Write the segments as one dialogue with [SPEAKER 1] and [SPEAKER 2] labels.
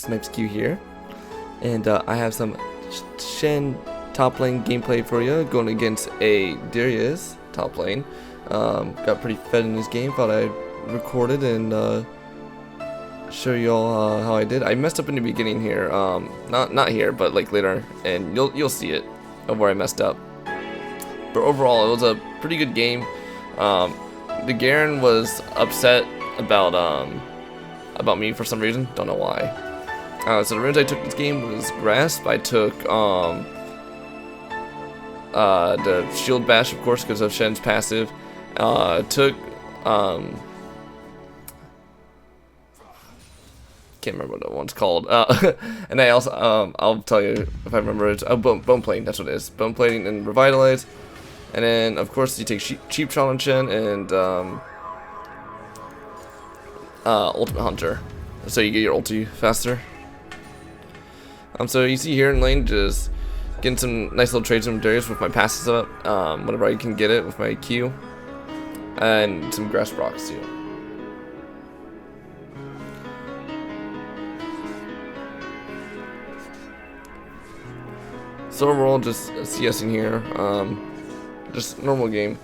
[SPEAKER 1] Snipes Q here, and I have some Shen top lane gameplay for you, going against a Darius top lane. Got pretty fed in this game, thought I'd record it and show you all how I did. I messed up in the beginning here, not here, but like later, and you'll see it of where I messed up. But overall, it was a pretty good game. The Garen was upset about me for some reason, don't know why. So the runes I took this game was Grasp. I took the Shield Bash, of course, because of Shen's passive. Took can't remember what that one's called. And I also I'll tell you if I remember it. Bone Plating, that's what it is. Bone Plating and Revitalize. And then of course you take Cheap Shot on Shen and Ultimate Hunter, so you get your ulti faster. So you see here in lane, just getting some nice little trades from Darius with my passes up, whenever I can get it with my Q, and some grass rocks too. So overall, just CS in here, just normal game.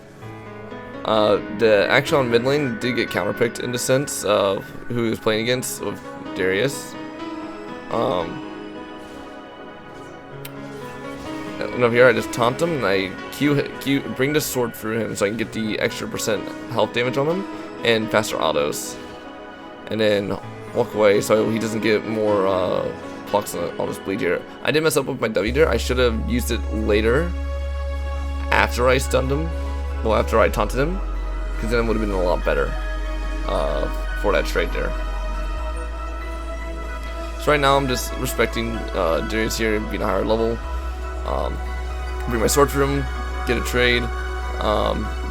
[SPEAKER 1] The action on mid lane did get counterpicked in the sense of who he was playing against with Darius. And over here I just taunt him and I Q bring the sword through him so I can get the extra % health damage on him and faster autos. And then walk away so he doesn't get more plucks on his bleed here. I did mess up with my W there. I should have used it later after I stunned him. Well, after I taunted him, because then it would have been a lot better for that trade there. So right now I'm just respecting Darius here, being a higher level. Bring my sword for him, get a trade,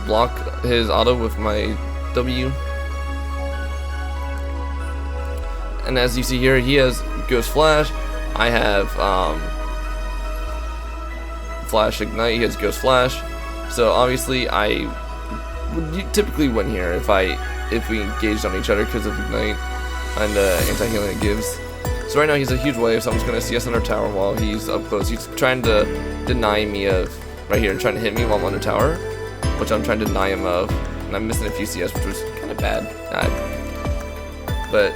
[SPEAKER 1] block his auto with my W. And as you see here, he has Ghost Flash. I have Flash Ignite. He has Ghost Flash. So obviously I would typically win here if we engaged on each other because of Ignite and anti-healing it gives. So right now he's a huge wave, so I'm just going to CS under tower while he's up close. He's trying to deny me of, right here, trying to hit me while I'm under tower, which I'm trying to deny him of. And I'm missing a few CS, which was kind of bad. But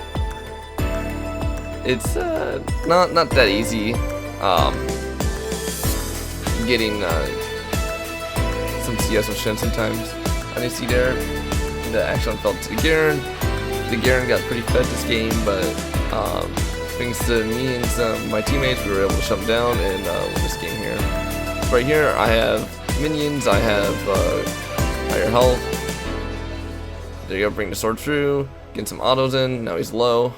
[SPEAKER 1] it's not that easy getting some CS with Shen sometimes. And you see there, the action fell to the Garen. The Garen got pretty fed this game, but thanks to me and my teammates, we were able to shut him down and win this game here. Right here, I have minions, I have higher health. There you go, bring the sword through, getting some autos in, now he's low.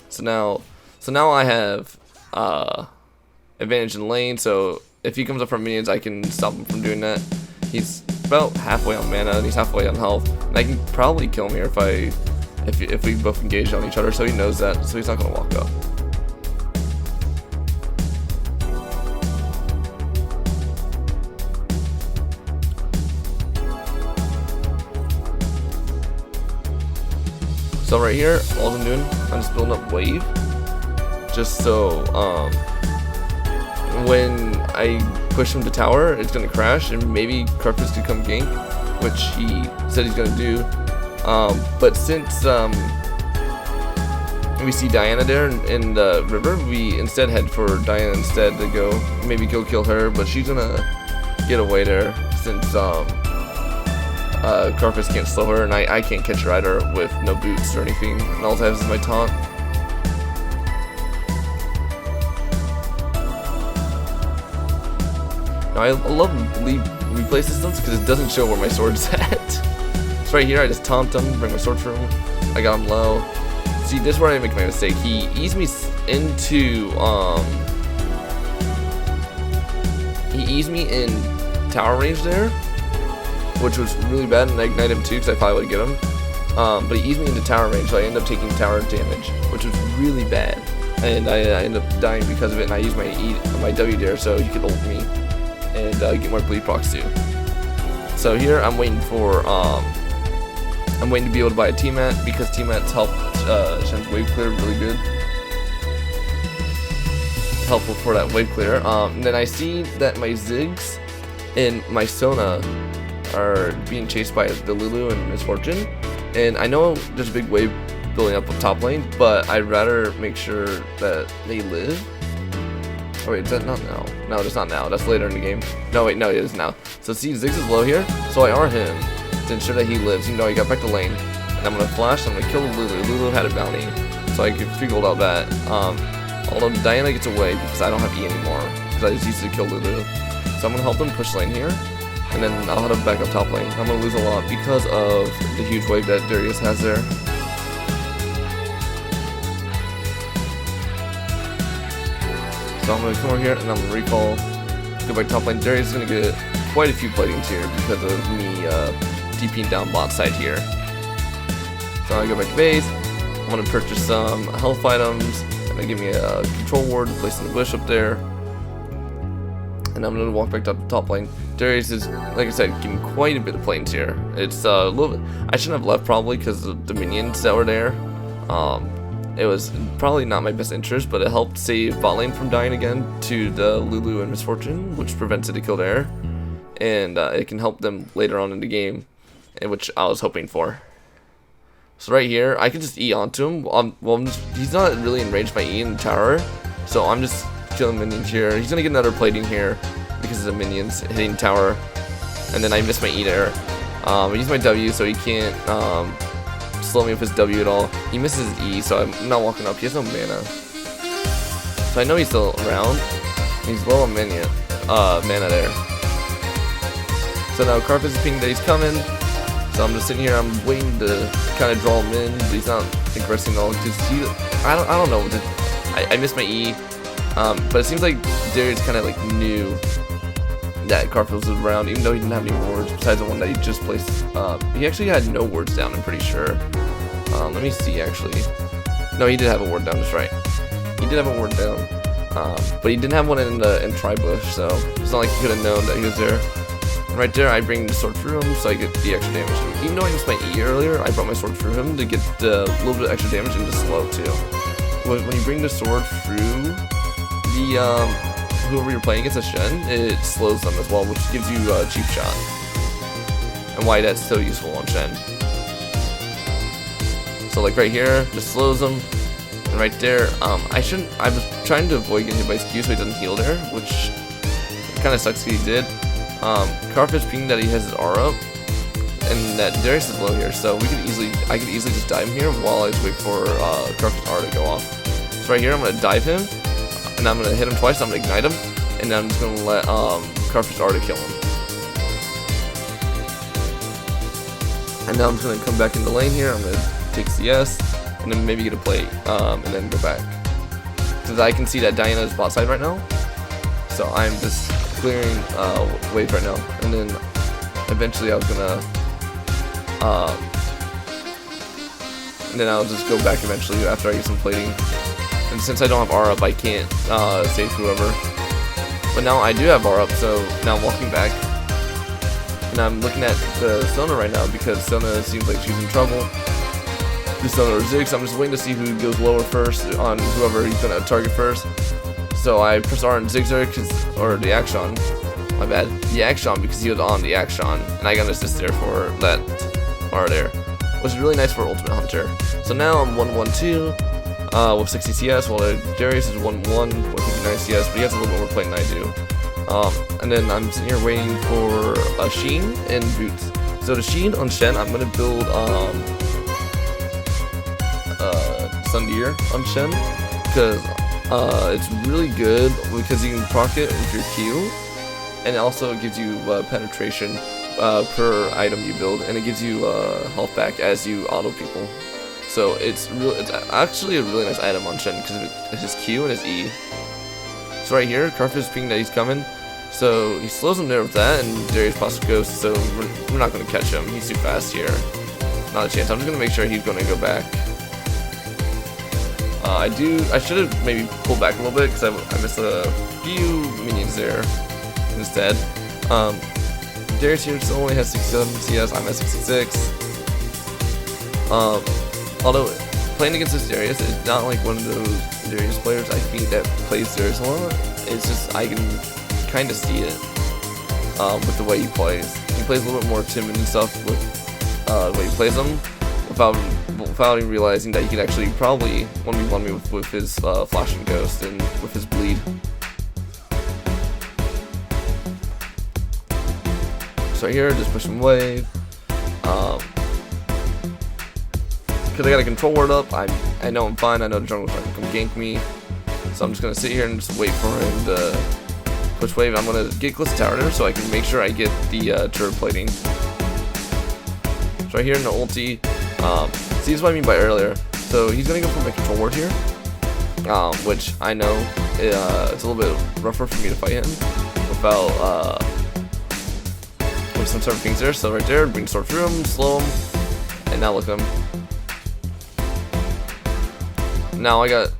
[SPEAKER 1] So now I have advantage in lane, so if he comes up from minions, I can stop him from doing that. He's about halfway on mana and he's halfway on health, and I can probably kill him here if we both engage on each other, so he knows that, so he's not gonna walk up. So right here, all I'm doing, I'm just building up wave, just so when I push him to tower, it's gonna crash and maybe Karthus could come gank, which he said he's gonna do. But since we see Diana there in the river, we instead head for Diana instead to maybe go kill her, but she's gonna get away there since Karthus can't slow her and I can't catch her either with no boots or anything, and all I have is my taunt. Now I love replay systems because it doesn't show where my sword's at. So right here I just taunt him, bring my sword for him, I got him low. See, this is where I make my mistake. He eased me into in tower range there, which was really bad, and I ignite him too because I probably would get him. But he eased me into tower range, so I ended up taking tower damage, which was really bad. And I ended up dying because of it, and I used my W there so he could ult me and get more bleed procs too. So here I'm waiting for to be able to buy a T-Mat because T-Mats help Shen's wave clear really good. helpful for that wave clear. And then I see that my Ziggs and my Sona are being chased by the Lulu and Misfortune, and I know there's a big wave building up top lane, but I'd rather make sure that they live. Oh wait, is that not now? No, it's not now. That's later in the game. No, wait, no, it is now. So see, Ziggs is low here, so I R him to ensure that he lives, even though he got back to lane. And I'm gonna flash, I'm gonna kill the Lulu. Lulu had a bounty, so I figured out that. Although Diana gets away because I don't have E anymore, because I just used to kill Lulu. So I'm gonna help them push lane here, and then I'll head up back up top lane. I'm gonna lose a lot because of the huge wave that Darius has there. So I'm gonna come over here and I'm gonna recall, go back top lane. Darius is gonna get quite a few platings here because of me DPing down bot side here. So I go back to base. I'm gonna purchase some health items. Gonna give me a control ward to place in the bush up there. And I'm gonna walk back up the top lane. Darius is, like I said, giving quite a bit of planes here. It's a little bit. I shouldn't have left probably because of the minions that were there. It was probably not my best interest, but it helped save bot lane from dying again to the Lulu and Misfortune, which prevents it to kill there, and it can help them later on in the game, which I was hoping for. So right here, I can just E onto him. He's not really in range by E in the tower, so I'm just killing minions here. He's gonna get another plating here because of the minions hitting tower, and then I missed my E there. I used my W, so he can't slow me with his W at all. He misses his E, so I'm not walking up. He has no mana, so I know he's still around. He's low on mana there. So now Carp is pinging that he's coming. So I'm just sitting here. I'm waiting to kind of draw him in, but he's not aggressing at all. Cause I don't know. I missed my E, but it seems like Darius kind of like knew that Carpus was around, even though he didn't have any wards besides the one that he just placed. He actually had no wards down, I'm pretty sure. Let me see, actually. No, he did have a ward down, that's right. He did have a ward down, but he didn't have one in tri-bush, so it's not like he could have known that he was there. And right there, I bring the sword through him, so I get the extra damage. Even though I missed my E earlier, I brought my sword through him to get a little bit of extra damage and just slow too. When you bring the sword through the whoever you're playing against a Shen, it slows them as well, which gives you a cheap shot. And why that's so useful on Shen. So like right here, just slows them. And right there, I was trying to avoid getting hit by his Q so he doesn't heal there, which kind of sucks because he did. Carfish pinging that he has his R up, and that Darius is low here, so I could easily just dive him here while I just wait for Carfish's R to go off. So right here, I'm gonna dive him, and I'm gonna hit him twice. I'm gonna ignite him, and then I'm just gonna let Carfish's R to kill him. And now I'm just gonna come back in the lane here. I'm gonna take CS, and then maybe get a plate, and then go back. Since I can see that Diana is bot side right now, so I'm just clearing wave right now, and then eventually I was gonna and then I'll just go back eventually after I get some plating. And since I don't have R up, I can't save whoever. But now I do have R up, so now I'm walking back, and I'm looking at the Sona right now because Sona seems like she's in trouble. The Sona or Ziggs, I'm just waiting to see who goes lower first on whoever he's gonna target first. So I press R on Zigzag, or the Action, my bad, the Action, because he was on the Action, and I got an assist there for that R there, which is really nice for Ultimate Hunter. So now I'm 1-1-2 with 60 CS, while Darius is 1-1 with 59 CS, but he has a little bit more play than I do. And then I'm sitting here waiting for a Shen and Boots. So the Shen on Shen, I'm gonna build Sundeer on Shen, because it's really good because you can proc it with your Q, and it also gives you penetration per item you build, and it gives you health back as you auto people. So it's actually a really nice item on Shen because of his Q and his E. So right here, Carfish is pinging that he's coming, so he slows him there with that, and Darius possibly goes, so we're not going to catch him. He's too fast here. Not a chance. I'm just going to make sure he's going to go back. I should have maybe pulled back a little bit because I missed a few minions there instead. Darius here still only has 67 CS, I'm at 66. Although playing against this Darius is not like one of those Darius players, I think that plays Darius a lot. It's just I can kind of see it with the way he plays. He plays a little bit more timid and stuff with the way he plays them, without even realizing that he can actually probably 1v1 me with his Flash and Ghost and with his bleed. So right here, just push him away. Because I got a control ward up, I know I'm fine. I know the jungle's trying to come gank me, so I'm just gonna sit here and just wait for him to push wave. I'm gonna get close to tower there so I can make sure I get the turret plating. So right here in the ulti, see, this is what I mean by earlier. So he's gonna go for my control ward here, which I know it's a little bit rougher for me to fight him without with some sort of things there. So right there, bring sword through him, slow him, and now look at him. Now I got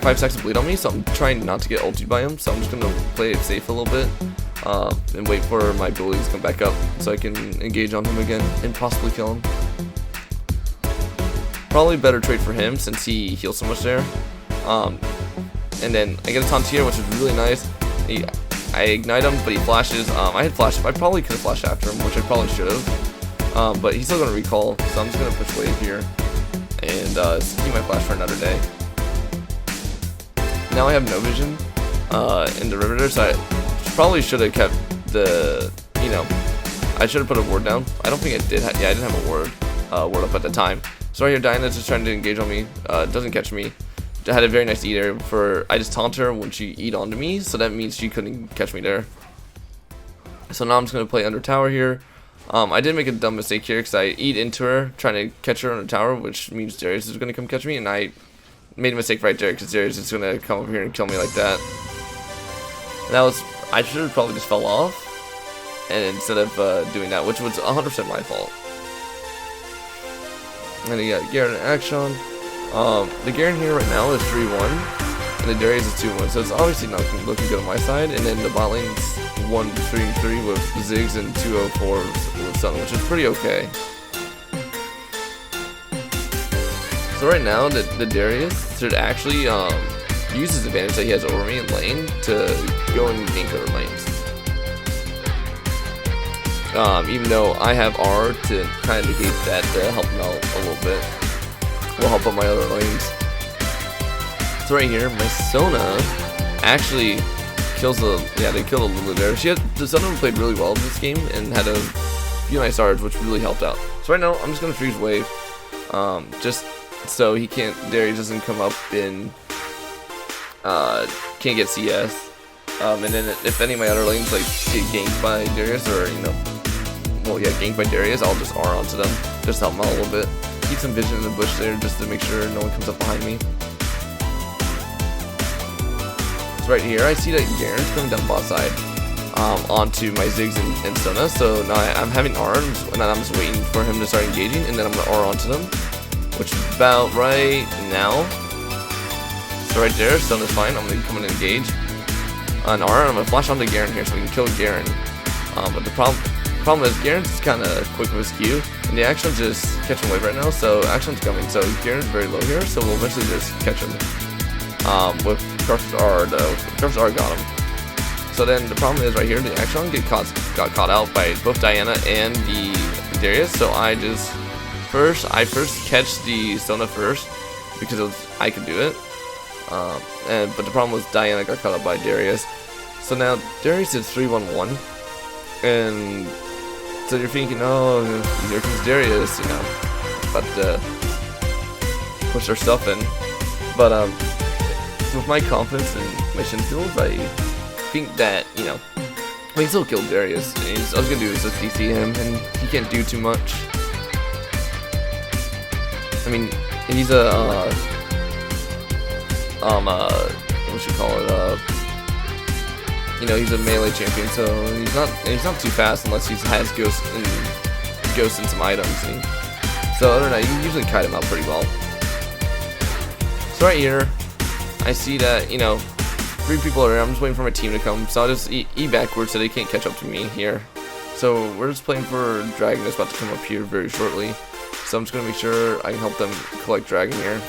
[SPEAKER 1] 5 seconds of bleed on me, so I'm trying not to get ulted by him. So I'm just gonna play it safe a little bit and wait for my abilities to come back up so I can engage on him again and possibly kill him. Probably a better trade for him since he heals so much there. And then I get a taunt here, which is really nice. I ignite him, but he flashes. I had flash. I probably could have flashed after him, which I probably should have. But he's still gonna recall, so I'm just gonna push wave here and keep my flash for another day. Now I have no vision in the river there, so I probably should have kept the, I should have put a ward down. I don't think I did. Yeah, I didn't have a ward up at the time. So right here, Diana's just trying to engage on me. Doesn't catch me. I had a very nice eater for, I just taunt her when she eat onto me, so that means she couldn't catch me there. So now I'm just going to play under tower here. I did make a dumb mistake here because I eat into her, trying to catch her on the tower, which means Darius is going to come catch me, and I made a mistake right there because Darius is going to come over here and kill me like that. And that was, I should have probably just fell off, and instead of doing that, which was 100% my fault. And then you got Garen and Action. The Garen here right now is 3-1, and the Darius is 2-1, so it's obviously not looking good on my side. And then the bot lane's 1-3-3 with Ziggs and 2-0-4 with Sun, which is pretty okay. So right now, the Darius should actually use his advantage that he has over me in lane to go and gank other lanes. Even though I have R to kind of negate that to help him out a little bit. Will help out my other lanes. So right here, my Sona actually kills they killed a Lulu there. The Sona played really well in this game and had a few nice R's, which really helped out. So right now, I'm just gonna freeze wave, just so Darius doesn't come up and can't get CS. And then if any of my other lanes like get ganked by Darius or ganked by Darius, I'll just R onto them, just help them out a little bit. Keep some vision in the bush there just to make sure no one comes up behind me. So right here, I see that Garen's coming down bot side onto my Ziggs and Sona. So now I'm having R, and I'm just waiting for him to start engaging, and then I'm gonna R onto them, which is about right now. So right there, Sona's fine. I'm gonna come in and engage on R, and I'm gonna flash onto Garen here so we can kill Garen. But the problem is Garen's kind of quick with his Q, and the Action's just catching wave right now, so Action's coming. So Garen's very low here, so we'll eventually just catch him with Karthus R, though. Karthus R got him. So then the problem is right here, the Action got caught out by both Diana and the Darius, so I first catch the Sona first because I could do it. But the problem was Diana got caught up by Darius. So now Darius is 3-1-1, and so you're thinking, oh, here comes Darius, about to push our stuff in. But with my confidence and my Shen skills, I think that we can still kill Darius. All he's gonna do is just DC him, and he can't do too much. I mean, he's a what you call it? He's a melee champion, so he's not too fast unless he has ghosts and some items. So other than that, you can usually kite him out pretty well. So right here, I see that 3 people are there. I'm just waiting for my team to come, so I'll just E backwards so they can't catch up to me here. So we're just playing for Dragon that's about to come up here very shortly. So I'm just gonna make sure I can help them collect Dragon here.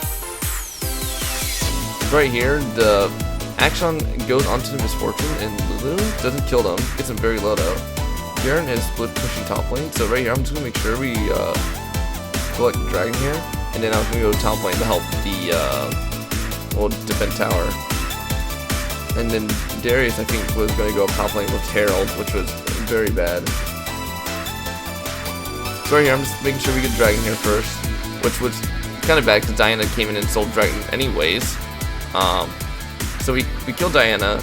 [SPEAKER 1] right here, the Action goes onto the Misfortune, and Lulu doesn't kill them, gets them very low though. Garen is split pushing top lane, so right here I'm just gonna make sure we collect the dragon here, and then I'm gonna go top lane to help the defend tower. And then Darius, I think, was gonna go up top lane with Herald, which was very bad. So right here I'm just making sure we get dragon here first, which was kind of bad because Diana came in and sold dragon anyways. So we killed Diana.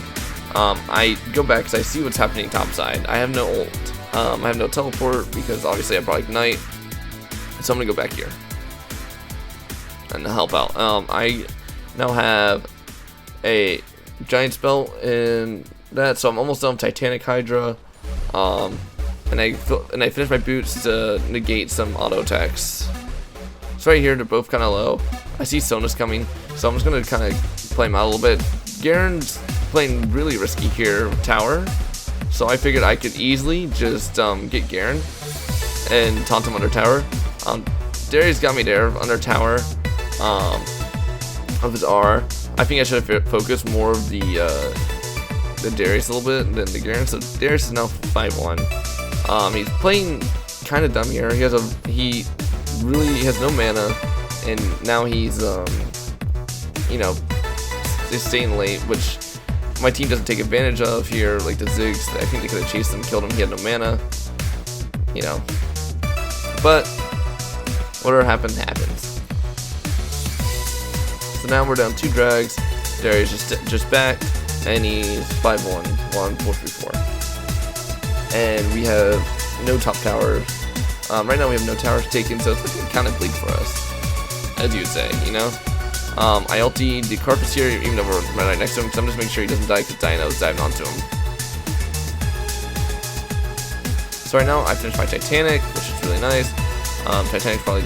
[SPEAKER 1] I go back because I see what's happening topside. I have no ult. I have no teleport because obviously I brought Ignite. So I'm gonna go back here and help out. I now have a giant spell in that, so I'm almost done with Titanic Hydra. And I finish my boots to negate some auto attacks. So right here they're both kind of low. I see Sona's coming, so I'm just gonna kind of play him out a little bit. Garen's playing really risky here with tower, so I figured I could easily just get Garen and taunt him under tower. Darius got me there under tower of his R. I think I should have focused more of the Darius a little bit than the Garen. So Darius is now 5-1. He's playing kind of dumb here. He really has no mana, and now he's is staying late, which my team doesn't take advantage of here, like the Ziggs. I think they could have chased him, killed him. He had no mana, but whatever happens. So now we're down 2 drags. Darius just back, and he's 5-1, 1-4-3-4, and we have no top towers. Right now we have no towers taken, so it's looking kind of bleak for us, as you would say, I ulti the Carpus here, even though we're right next to him, because I'm just making sure he doesn't die because Diana was diving onto him. So right now I finished my Titanic, which is really nice. Titanic's probably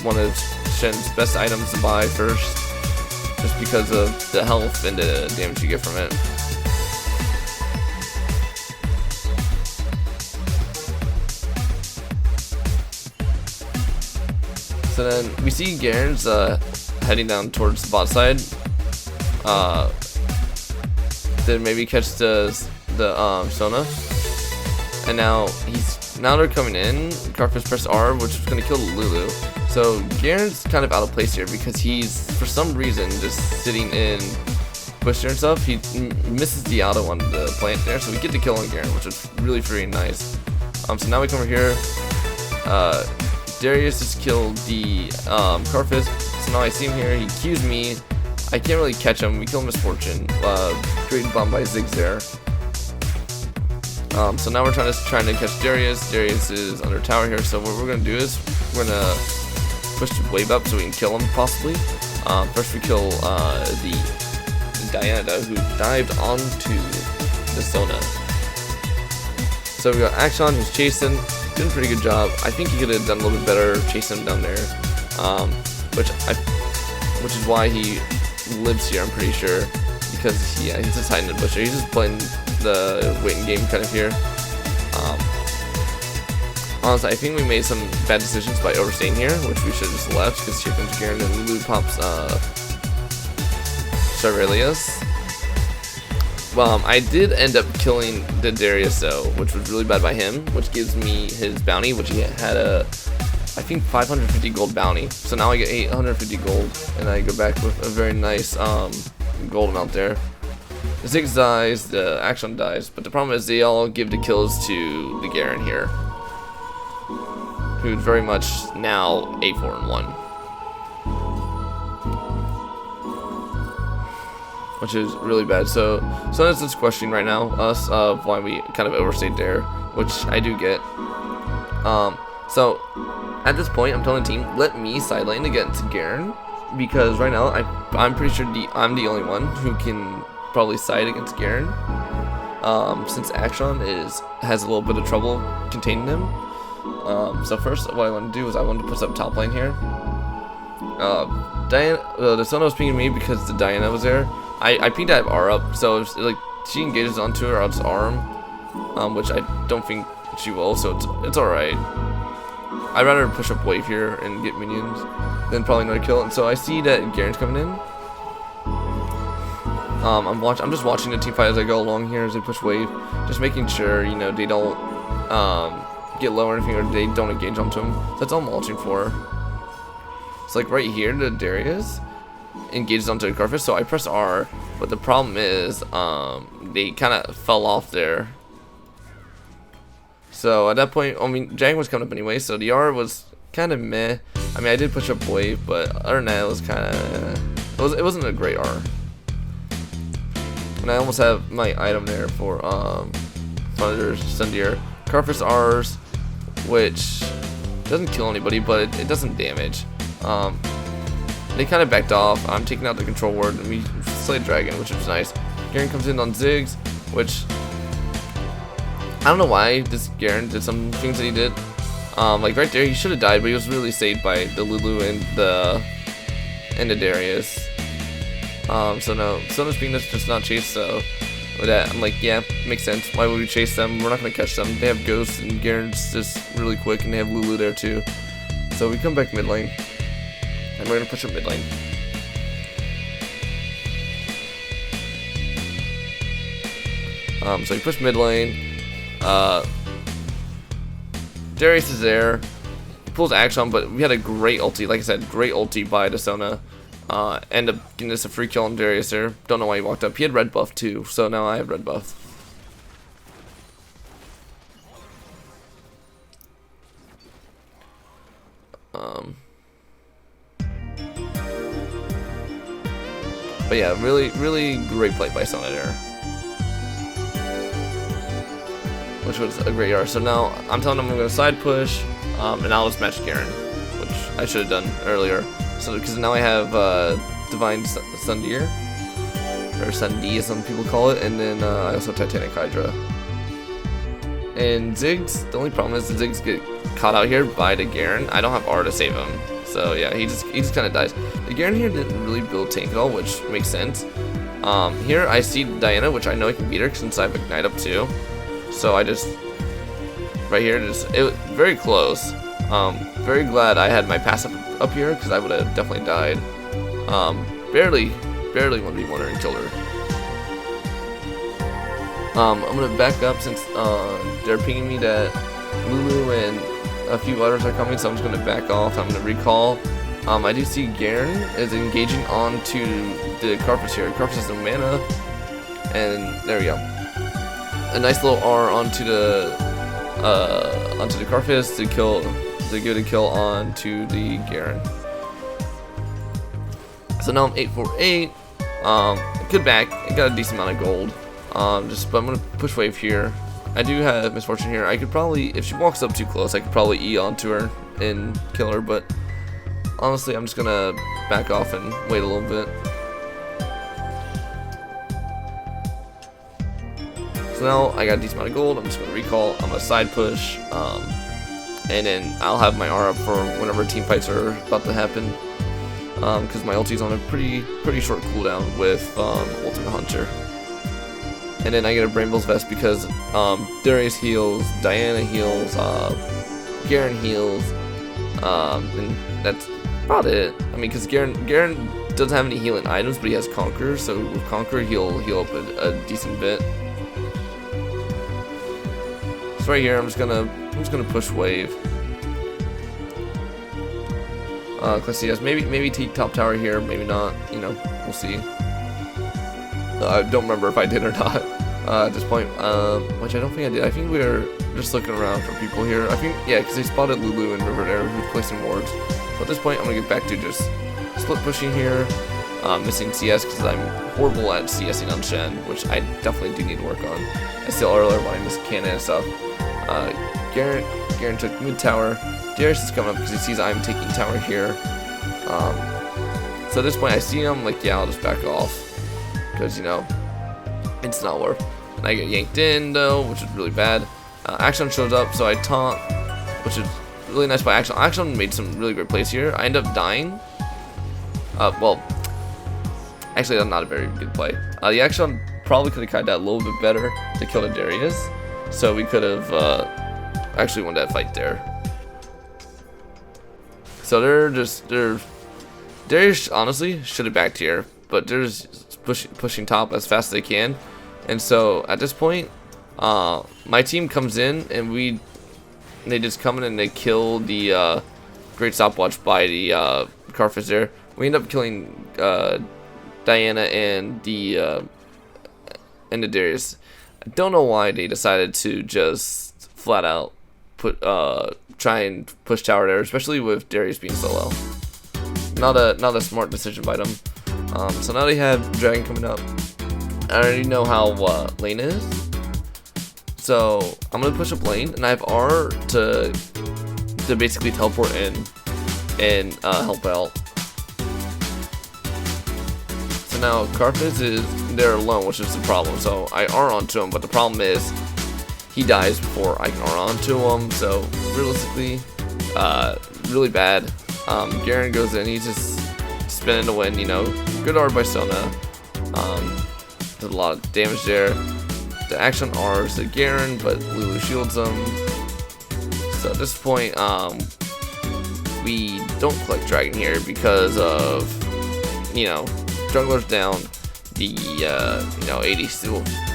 [SPEAKER 1] one of Shen's best items to buy first, just because of the health and the damage you get from it. So then we see Garen's heading down towards the bot side. Then maybe catch the Sona, and now they're coming in. Carpus pressed R, which is gonna kill Lulu. So Garen's kind of out of place here because he's for some reason just sitting in bush there and stuff. He misses the auto on the plant there, so we get to kill on Garen, which is really pretty nice. So now we come over here. Darius just killed the Carpus. So now I see him here, he Qs me, I can't really catch him, we kill him Misfortune, great bomb by Ziggs there. So now we're trying to catch Darius. Darius is under tower here, so what we're going to do is, we're going to push the wave up so we can kill him possibly. First we kill the Diana, who dived onto the Sona. So we got Action, who's chasing, doing a pretty good job. I think he could have done a little bit better chasing him down there. Which is why he lives here, I'm pretty sure, because he's just hiding in the bush. He's just playing the waiting game kind of here. Honestly, I think we made some bad decisions by overstaying here, which we should have just left, because here comes Garen and Lulu pops Charvelius. I did end up killing the Darius though, which was really bad by him, which gives me his bounty, which he had I think 550 gold bounty. So now I get 850 gold, and I go back with a very nice gold amount there. The Ziggs dies, the Action dies, but the problem is they all give the kills to the Garen here, who's very much now 8-4-1, which is really bad. So that's this question right now, us, of why we kind of overstayed there, which I do get. So at this point, I'm telling the team, let me side lane against Garen, because right now I'm pretty sure I'm the only one who can probably side against Garen, since Action has a little bit of trouble containing him. So first, what I want to do is I want to put up top lane here. The Sona was pinging me because the Diana was there. I pinged that R up, so if, like, she engages onto her, I'll just R him, which I don't think she will, so it's alright. I'd rather push up wave here and get minions than probably another kill. And so I see that Garen's coming in. I'm just watching the team fight as I go along here as they push wave, just making sure, you know, they don't get low or anything, or they don't engage onto him. So that's all I'm watching for. It's like right here, the Darius engages onto the Carfish, so I press R, but the problem is they kind of fell off there. So at that point, I mean, Dragon was coming up anyway, so the R was kind of meh. I mean, I did push up wave, but other than that, it was kind of, it wasn't a great R. And I almost have my item there for Thunder Sundeer. Carfish R's, which doesn't kill anybody, but it doesn't damage. They kind of backed off. I'm taking out the control ward, and we slayed Dragon, which was nice. Garen comes in on Ziggs, which I don't know why this Garen did some things that he did. Like right there, he should have died, but he was really saved by the Lulu and the Darius. So no, Sona's being just not chased. So with that, I'm like, yeah, makes sense. Why would we chase them? We're not gonna catch them. They have Ghosts, and Garen's just really quick, and they have Lulu there too. So we come back mid lane, and we're gonna push up mid lane. So we push mid lane. Darius is there. He pulls action, but we had a great ulti. Like I said, great ulti by the Sona. End up getting us a free kill on Darius there. Don't know why he walked up. He had red buff too, so now I have red buff. But yeah, really great play by Sona there, which was a great yard. So now I'm telling him I'm going to side push, and I'll just match Garen, which I should have done earlier. So because now I have Divine Sundeer, or Sundee as some people call it, and then I also have Titanic Hydra. And Ziggs, the only problem is the Ziggs get caught out here by the Garen. I don't have R to save him, so yeah, he just kind of dies. The Garen here didn't really build tank at all, which makes sense. Here I see Diana, which I know I can beat her since I have Ignite up too. So I just, right here, it was very close. Very glad I had my passive up here, because I would have definitely died. Barely 1v1 and killed her. I'm gonna back up since they're pinging me that Lulu and a few others are coming, so I'm just gonna back off. I'm gonna recall. I do see Garen is engaging onto the Carfish here. Carfish has no mana, and there we go. A nice little R onto the Carfish to give it a kill onto the Garen. So now I'm 848. Good back. I got a decent amount of gold. But I'm gonna push wave here. I do have Misfortune here. I could probably, if she walks up too close, I could probably E onto her and kill her. But honestly, I'm just gonna back off and wait a little bit. So now I got a decent amount of gold. I'm just gonna recall. I'm gonna side push, and then I'll have my R up for whenever team fights are about to happen. Because my ulti's on a pretty short cooldown with Ultimate Hunter. And then I get a Brambles Vest because Darius heals, Diana heals, Garen heals, and that's about it. I mean, because Garen doesn't have any healing items, but he has Conqueror, so with Conqueror he'll heal up a decent bit. So right here, I'm just gonna push wave. Let's see, maybe take top tower here, maybe not. You know, we'll see. I don't remember if I did or not at this point, which I don't think I did. I think we were just looking around for people here. I think, yeah, because they spotted Lulu and Riverdale who's placing wards. So at this point, I'm gonna get back to just split pushing here, missing CS because I'm horrible at CSing on Shen, which I definitely do need to work on. I still earlier when I missed cannon and stuff. Garen took mid tower. Darius is coming up because he sees I'm taking tower here. So at this point, I see him, like, yeah, I'll just back off. Because, you know, it's not worth. And I get yanked in, though, which is really bad. Action shows up, so I taunt, which is really nice by Action. Action made some really great plays here. I end up dying. Well, actually, that's not a very good play. The Action probably could have kited that a little bit better to kill the Darius. So we could have actually won that fight there. So Darius honestly should have backed here, but there's pushing top as fast as they can. And so at this point, my team comes in and they just come in and they kill the great stopwatch by the Carfish there. We end up killing Diana and the Darius. I don't know why they decided to just flat out try and push tower there, especially with Darius being so low. Not a smart decision by them. So now they have Dragon coming up. I already know how lane is, so I'm gonna push up lane, and I have R to basically teleport in and help out. So now Carfish is there alone, which is the problem. So I R onto him, but the problem is he dies before I can R onto him. So realistically, really bad. Garen goes in, he's just spinning to win. You know, good R by Sona. Did a lot of damage there. The action R's to Garen, but Lulu shields him. So at this point, we don't collect Dragon here because of, you know, jungler's down, the you know,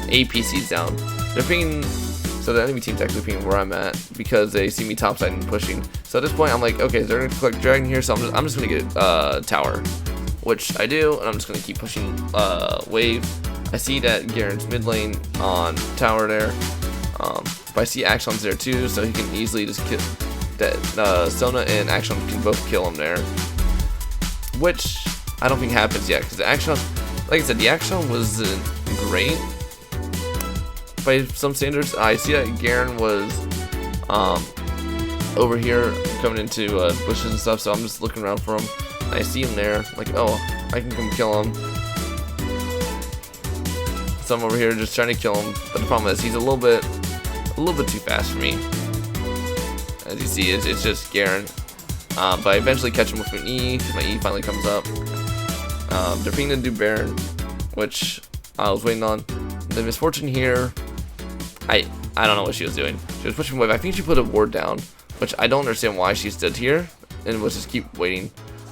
[SPEAKER 1] APC's down. They're pinging, so the enemy team's actually pinging where I'm at because they see me topside and pushing. So at this point, I'm like, okay, they're gonna collect Dragon here, so I'm just gonna get tower, which I do, and I'm just gonna keep pushing wave. I see that Garen's mid lane on tower there, but I see Axon's there too, so he can easily just kill that. Sona and Axon can both kill him there, which I don't think happens yet, because the Axon, like I said, the Axon wasn't great by some standards. I see that Garen was over here coming into bushes and stuff, so I'm just looking around for him. And I see him there, like, oh, I can come kill him. So I'm over here just trying to kill him, but the problem is he's a little bit too fast for me. As you see, it's just Garen. But I eventually catch him with an E, because my E finally comes up. They're being to do Baron, which I was waiting on. The misfortune here, I don't know what she was doing. She was pushing wave. I think she put a ward down, which I don't understand why she stood here and was just keep waiting.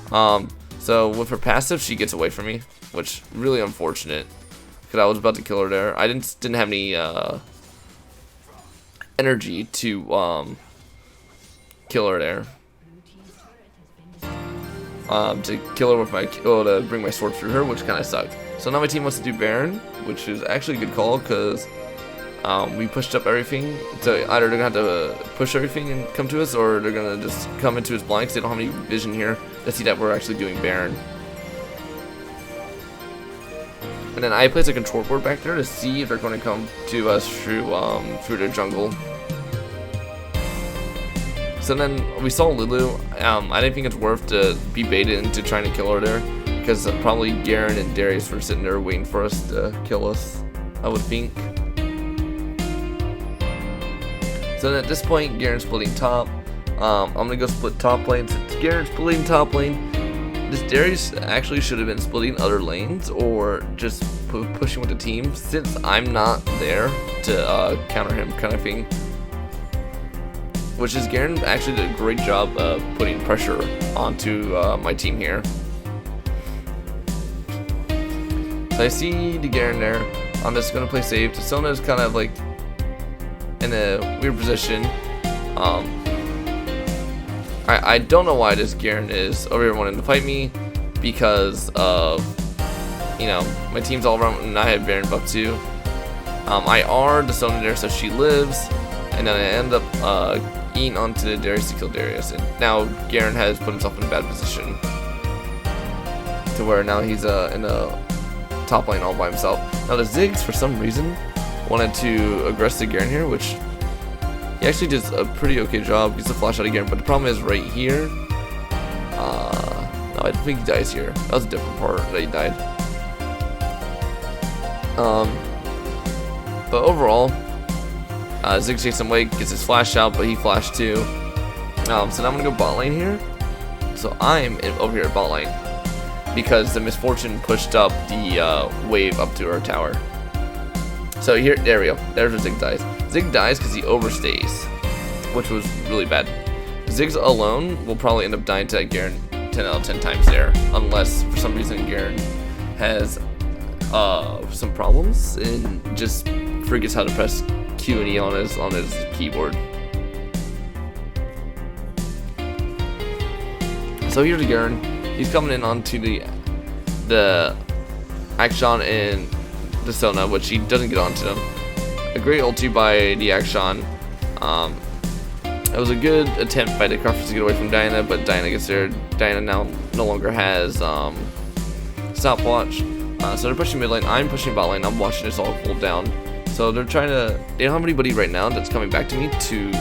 [SPEAKER 1] So with her passive, she gets away from me, which really unfortunate, because I was about to kill her there. I didn't have any energy to kill her there. To kill her with my to bring my sword through her, which kind of sucked. So now my team wants to do Baron, which is actually a good call, because we pushed up everything. So either they're gonna have to push everything and come to us, or they're gonna just come into his blind, because they don't have any vision here to see that we're actually doing Baron. And then I place a control board back there to see if they're going to come to us through their jungle. So then we saw Lulu. I didn't think it's worth to be baited into trying to kill her there, because probably Garen and Darius were sitting there waiting for us to kill us, I would think. So then at this point, Garen's splitting top. I'm gonna go split top lane. Since Garen's splitting top lane, this Darius actually should have been splitting other lanes or just pushing with the team, since I'm not there to counter him, kind of thing. Which is, Garen actually did a great job of putting pressure onto my team here. So I see the Garen there. I'm just gonna play safe. Sona is kind of like in a weird position. I don't know why this Garen is over here wanting to fight me, because of, you know, my team's all around and I have Baron buff too. I R the Sona there so she lives, and then I end up eating onto Darius to kill Darius, and now Garen has put himself in a bad position to where now he's in a top lane all by himself. Now the Ziggs, for some reason, wanted to aggress the Garen here, which he actually does a pretty okay job. He's a flash out of Garen, but the problem is right here. No, I don't think he dies here. That was a different part that he died. But overall, Ziggs takes him away, gets his flash out, but he flashed too. So now I'm gonna go bot lane here. So I'm over here at bot lane because the misfortune pushed up the wave up to our tower. So here, there we go. There's where Ziggs dies. Ziggs dies because he overstays, which was really bad. Ziggs alone will probably end up dying to Garen 10 out of 10 times there, unless for some reason Garen has some problems and just forgets how to press Q and E on his keyboard. So here's the Garen. He's coming in onto the Action and the Sona, which he doesn't get onto them. A great ulti by the Action. It was a good attempt by the Crawford to get away from Diana, but Diana gets there. Diana now no longer has stopwatch. So they're pushing mid lane. I'm pushing bot lane. I'm watching this all hold down. So they don't have anybody right now that's coming back to me to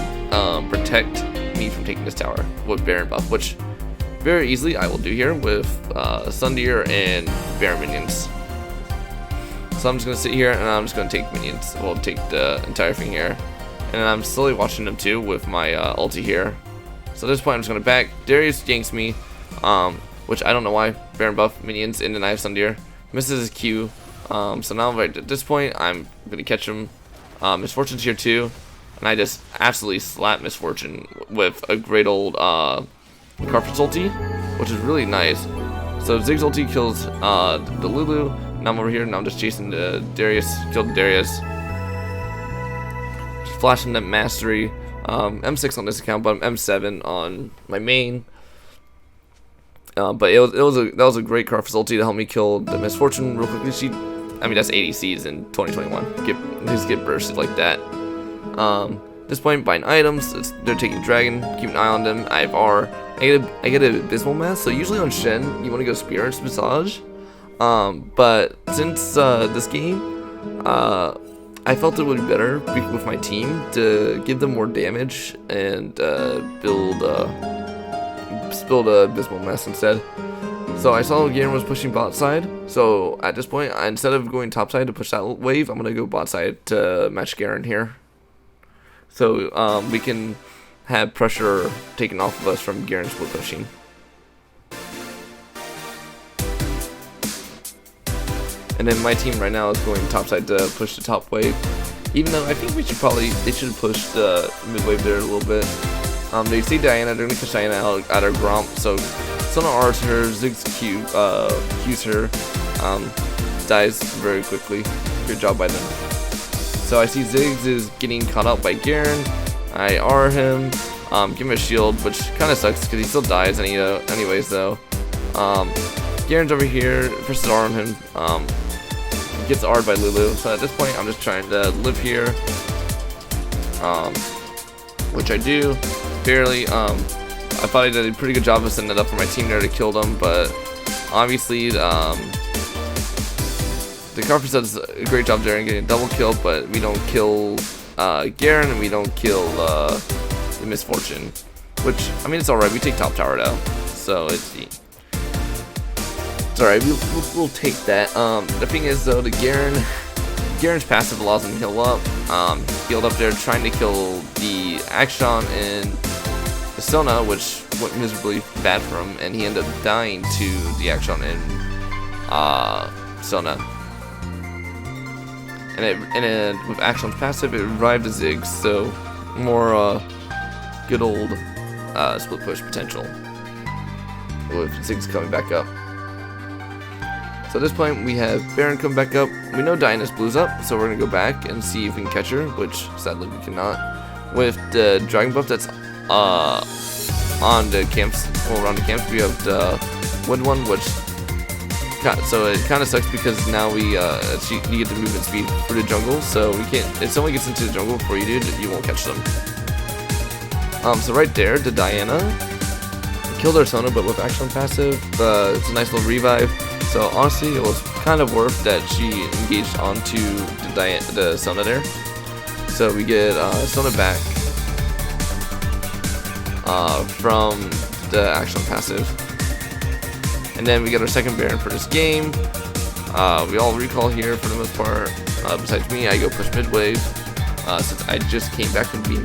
[SPEAKER 1] protect me from taking this tower with Baron buff, which very easily I will do here with Sundeer and Baron minions. So I'm just going to sit here and I'm just going to take minions. We'll take the entire thing here. And I'm slowly watching them too with my ulti here. So at this point I'm just going to back. Darius yanks me, which I don't know why. Baron buff minions and then I have Sundeer. Misses his Q. So now right at this point I'm going to catch him. Misfortune's here too. And I just absolutely slap Misfortune with a great old Carpet's ulti, which is really nice. So Zig's ulti kills the Lulu. Now I'm over here and I'm just chasing the Darius. Killed Darius. Just flashing that mastery. M6 on this account, but I'm M7 on my main. But that was a great Carpet's ulti to help me kill the Misfortune real quickly. I mean that's ADCs in 2021. Just get bursted like that. At this point, buying items. They're taking Dragon. Keep an eye on them. I have R. I get an Abysmal Mask. So usually on Shen, you want to go Spirit's Massage. But since this game, I felt it would be better with my team to give them more damage and build a Abysmal Mask instead. So I saw Garen was pushing bot side. So at this point, instead of going top side to push that wave, I'm gonna go bot side to match Garen here. So we can have pressure taken off of us from Garen split pushing. And then my team right now is going topside to push the top wave. Even though I think they should push the mid wave there a little bit. They see Diana, they're gonna push Diana out her Gromp. So Sona R's her, Ziggs Q's her, dies very quickly. Good job by them. So I see Ziggs is getting caught out by Garen. I R him, give him a shield, which kind of sucks because he still dies anyways though. Garen's over here, presses R on him, gets R'd by Lulu. So at this point I'm just trying to live here, which I do, barely. I thought I did a pretty good job of setting it up for my team there to kill them, but obviously the Carpet does a great job there and getting a double kill, but we don't kill Garen and we don't kill the Misfortune, which, I mean, it's alright. We take top tower now, so it's alright. We'll take that. The thing is though, Garen's passive allows him to heal up. Healed up there trying to kill the Action and the Sona, which went miserably bad for him, and he ended up dying to the Action and Sona. And with Action's passive, it revived the Ziggs, so more good old split push potential with Ziggs coming back up. So at this point, we have Baron come back up. We know Diana's blues up, so we're gonna go back and see if we can catch her, which sadly we cannot. With the Dragon buff that's on the camps, all around the camps, we have the Wind one, which so it kind of sucks because now you get the movement speed for the jungle, so we can't. If someone gets into the jungle before you do, you won't catch them. So right there, the Diana killed our Sona, but with Action passive, it's a nice little revive. So honestly, it was kind of worth that she engaged onto the Sona there. So we get Sona back from the Action passive. And then we get our second Baron for this game. We all recall here for the most part. Besides me, I go push mid wave since I just came back from being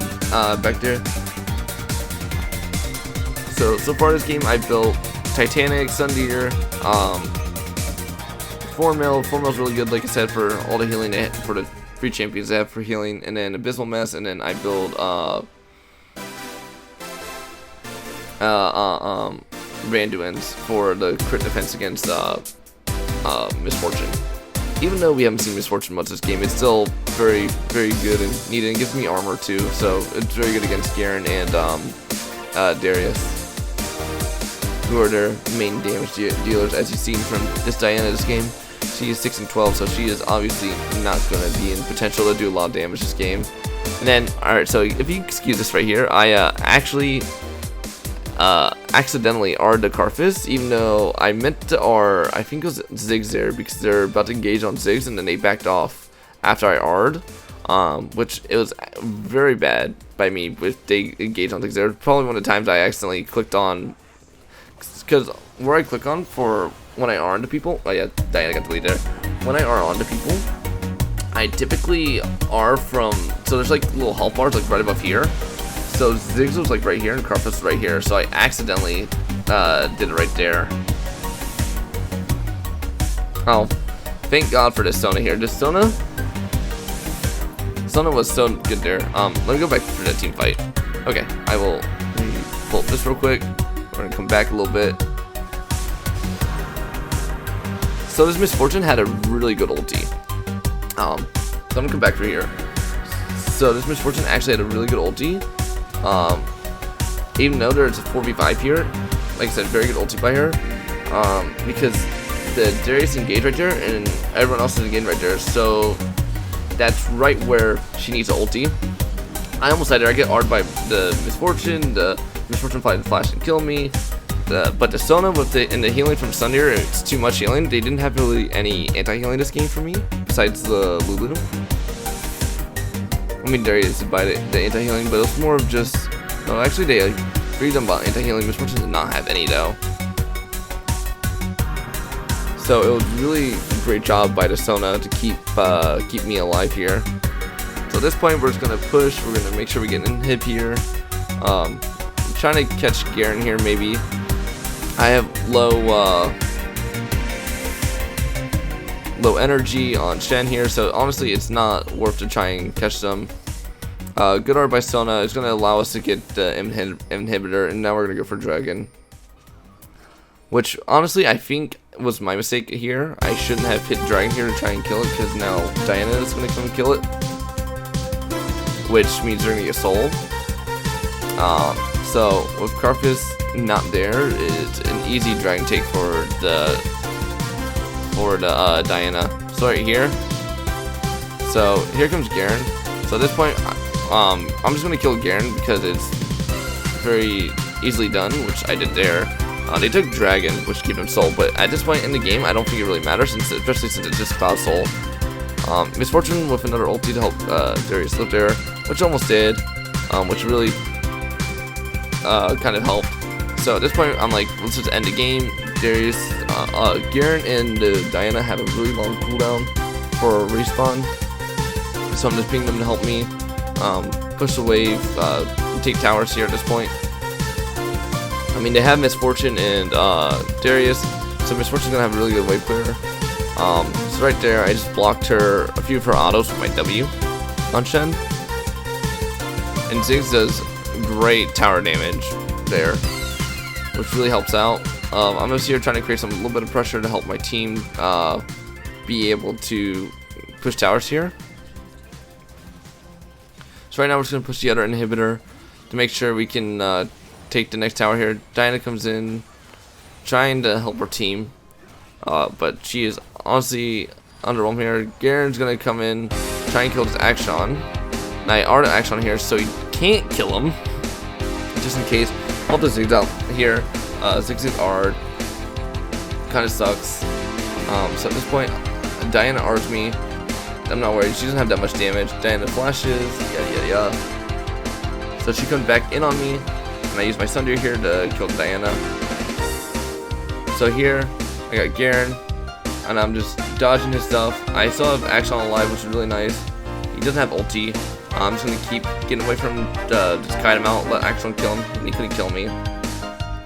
[SPEAKER 1] back there. So far this game, I built Titanic, Sundeer, 4 mil. 4 mil's really good, like I said, for all the healing for the free champions they have for healing, and then Abysmal Mess, and then I build Randuin's for the crit defense against Misfortune. even though we haven't seen Misfortune much this game, it's still very, very good and needed. It gives me armor too, so it's very good against Garen and Darius, who are their main damage dealers, as you've seen from this Diana this game. She is 6 and 12, so she is obviously not going to be in potential to do a lot of damage this game. And then, alright, so if you excuse this right here, I actually accidentally R'd the Karthus, even though I meant to R, I think it was Ziggs there, because they're about to engage on Ziggs, and then they backed off after I R'd, which it was very bad by me if they engaged on Ziggs there. Probably one of the times I accidentally clicked on, because where I click on for when I R onto people, oh yeah, Diana got deleted there. When I R onto people, I typically R from, so there's like little health bars like right above here. So Ziggs was like right here and Karthus was right here, so I accidentally did it right there. Oh, thank God for this Sona here. This Sona was so good there. Let me go back for that team fight. Okay, I will pull up this real quick. We're gonna come back a little bit. So this Misfortune had a really good ulti. So I'm gonna come back through here. So this Misfortune actually had a really good ulti. Even though there's a 4v5 here, like I said, very good ulti by her. Because the Darius engaged right there, and everyone else is engaged right there. So that's right where she needs an ulti. I almost had her. I get R'd by the Misfortune. The Misfortune applied the flash and kill me. But the Sona with and the healing from Sundeer, it's too much healing. They didn't have really any anti-healing this game for me, besides the Lulu. I mean, Darius did buy the anti-healing, but it was more of just, no, actually they agreed on about anti-healing. Misfortune did not have any though. So it was really a great job by the Sona to keep me alive here. So at this point, we're just gonna push. We're gonna make sure we get an inhib here. I'm trying to catch Garen here, maybe. I have low energy on Shen here, so honestly, it's not worth to try and catch them. Good art by Sona is gonna allow us to get the inhibitor, and now we're gonna go for Dragon. Which honestly, I think was my mistake here. I shouldn't have hit Dragon here to try and kill it, because now Diana is gonna come and kill it, which means they're gonna get soul. So with Karthus not there, it's an easy Dragon take for the Diana. So right here. So here comes Garen. So at this point, I'm just gonna kill Garen because it's very easily done, which I did there. They took Dragon, which gave him soul, but at this point in the game, I don't think it really matters, especially since it's just Cloud Soul. Misfortune with another ulti to help Darius live there, which almost did, which really kind of helped. So at this point, I'm like, let's just end the game. Darius, Garen and Diana have a really long cooldown for a respawn, so I'm just pinging them to help me push the wave, take towers here at this point. I mean, they have Misfortune and Darius, so Misfortune's gonna have a really good wave clear. So right there, I just blocked her a few of her autos with my W on Shen, and Ziggs does great tower damage there, which really helps out. I'm just here trying to create a little bit of pressure to help my team be able to push towers here. So right now we're just going to push the other inhibitor to make sure we can take the next tower here. Diana comes in trying to help her team, but she is honestly underwhelmed here. Garen's going to come in, try and kill this Akshan. And I R'd Akshan here so he can't kill him, just in case. I'll help the Ziggs out here. Ziggs is R'd. Kind of sucks. So at this point, Diana R'ds me. I'm not worried. She doesn't have that much damage. Diana flashes. Yada yada yada. So she comes back in on me, and I use my Sundeer here to kill Diana. So here, I got Garen, and I'm just dodging his stuff. I still have Akshan alive, which is really nice. He doesn't have ulti. I'm just gonna keep getting away from him, just kite him out, let Akshan kill him, and he couldn't kill me.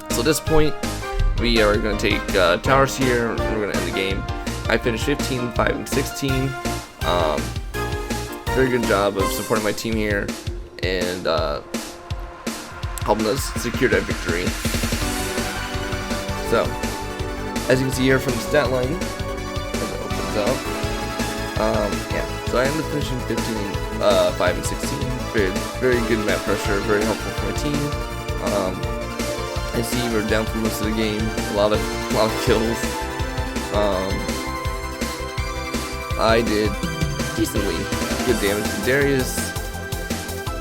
[SPEAKER 1] So at this point, we are going to take towers here, and we're going to end the game. I finished 15, 5, and 16. Very good job of supporting my team here, and helping us secure that victory. So, as you can see here from the stat line, as it opens up, Yeah, so I ended up finishing 15, 5 and 16. Very good map pressure, very helpful for my team. I see we're down for most of the game, a lot of kills. I did decently good damage to Darius.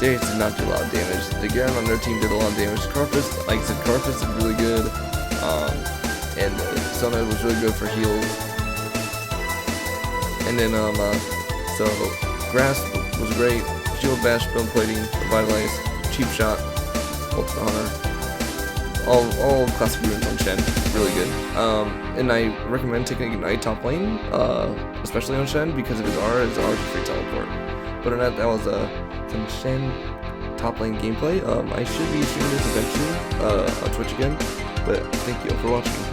[SPEAKER 1] Darius did not do a lot of damage. The Garen on their team did a lot of damage. Carpus, like I said, Carpus did really good. And Sona was really good for heals. And then, so Grass was great. Shield Bash, Bone Plating, Revitalize, Cheap Shot, Ultimate Hunter. All classic runes on Shen, really good. And I recommend taking Ignite top lane, especially on Shen, because of his R is a free teleport. But on that was some Shen top lane gameplay. I should be streaming this eventually on Twitch again, but thank you all for watching.